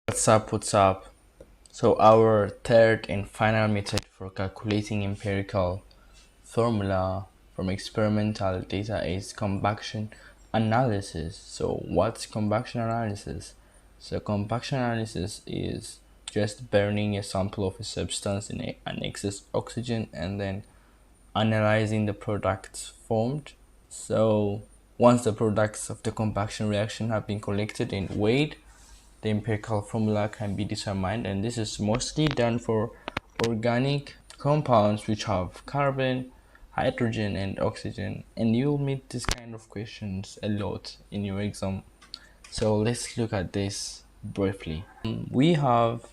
What's up? So our third and final method for calculating empirical formula from experimental data is combustion analysis. So what's combustion analysis? So combustion analysis is just burning a sample of a substance in an excess oxygen and then analyzing the products formed. So once the products of the combustion reaction have been collected and weighed, the empirical formula can be determined, and this is mostly done for organic compounds which have carbon, hydrogen and oxygen, and you'll meet this kind of questions a lot in your exam. So let's look at this briefly. We have,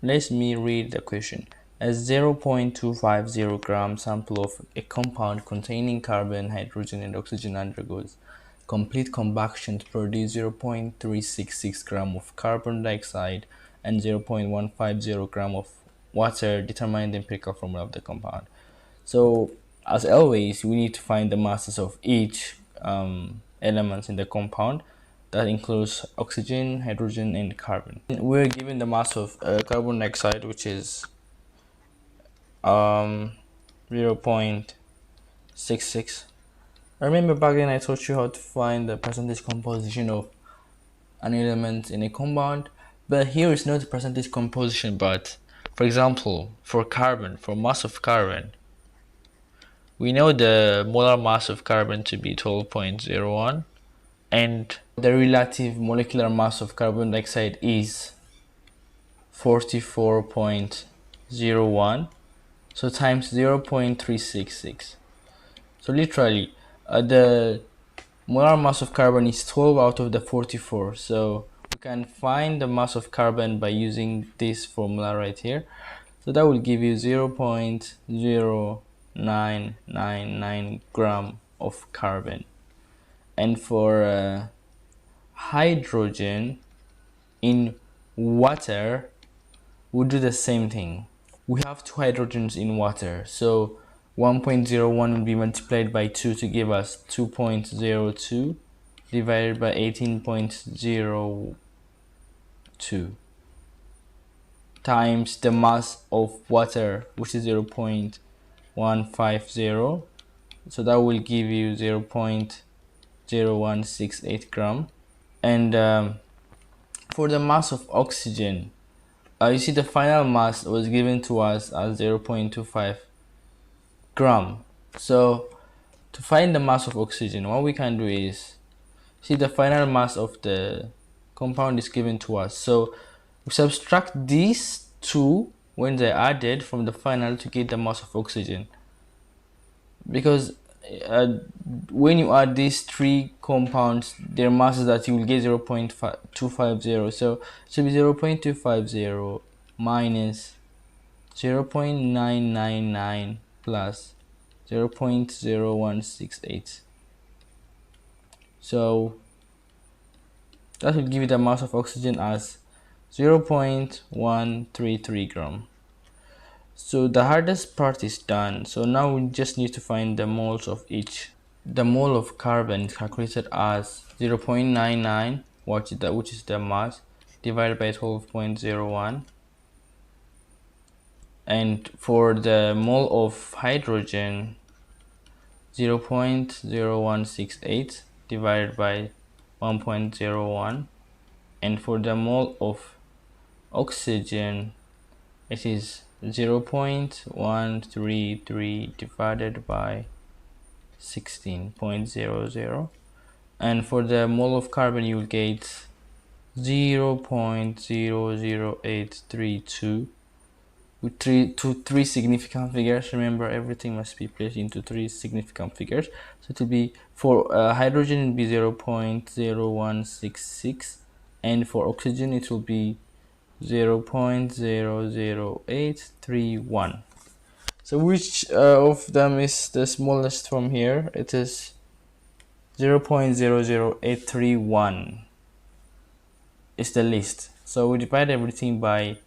let me read the question. A 0.250 gram sample of a compound containing carbon, hydrogen and oxygen undergoes complete combustion to produce 0.366 gram of carbon dioxide and 0.150 gram of water. Determine the empirical formula of the compound. So as always, we need to find the masses of each elements in the compound. That includes oxygen, hydrogen and carbon. We're given the mass of carbon dioxide, which is 0.66. I remember back then I taught you how to find the percentage composition of an element in a compound, but here is not the percentage composition, but for example, for carbon, for mass of carbon, we know the molar mass of carbon to be 12.01, and the relative molecular mass of carbon dioxide is 44.01, so times 0.366. So literally, the molar mass of carbon is 12 out of the 44, so we can find the mass of carbon by using this formula right here. So that will give you 0.0999 gram of carbon. And for hydrogen in water, we'll do the same thing. We have two hydrogens in water, so 1.01 will be multiplied by 2 to give us 2.02 divided by 18.02 times the mass of water, which is 0.150, so that will give you 0.0168 gram. And for the mass of oxygen, you see the final mass was given to us as 0.25 gram. So to find the mass of oxygen, what we can do is, see, the final mass of the compound is given to us, so we subtract these two when they're added from the final to get the mass of oxygen, because when you add these three compounds, their masses, that you will get 0.250, so it should be 0.250 minus 0.999 plus 0.0168. So that will give you the mass of oxygen as 0.133 gram. So the hardest part is done. So now we just need to find the moles of each. The mole of carbon is calculated as 0.99, which is the mass, divided by 12.01. And for the mole of hydrogen, 0.0168 divided by 1.01. And for the mole of oxygen, it is 0.133 divided by 16.00. And for the mole of carbon, you will get 0.00832 with three significant figures. Remember, everything must be placed into three significant figures. So it will be, for hydrogen it will be 0.0166, and for oxygen it will be 0.00831. So which of them is the smallest from here? It is 0.00831 is the least. So we divide everything by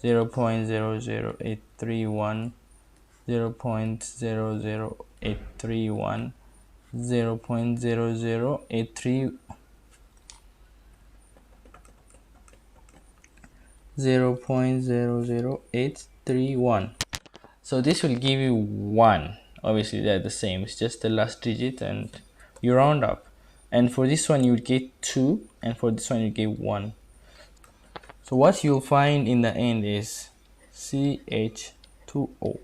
0.00831, 0.00831, 0.0083, 0.00831. So this will give you 1. Obviously they're the same, it's just the last digit and you round up. And for this one you would get 2, and for this one you get 1. So what you'll find in the end is CH2O.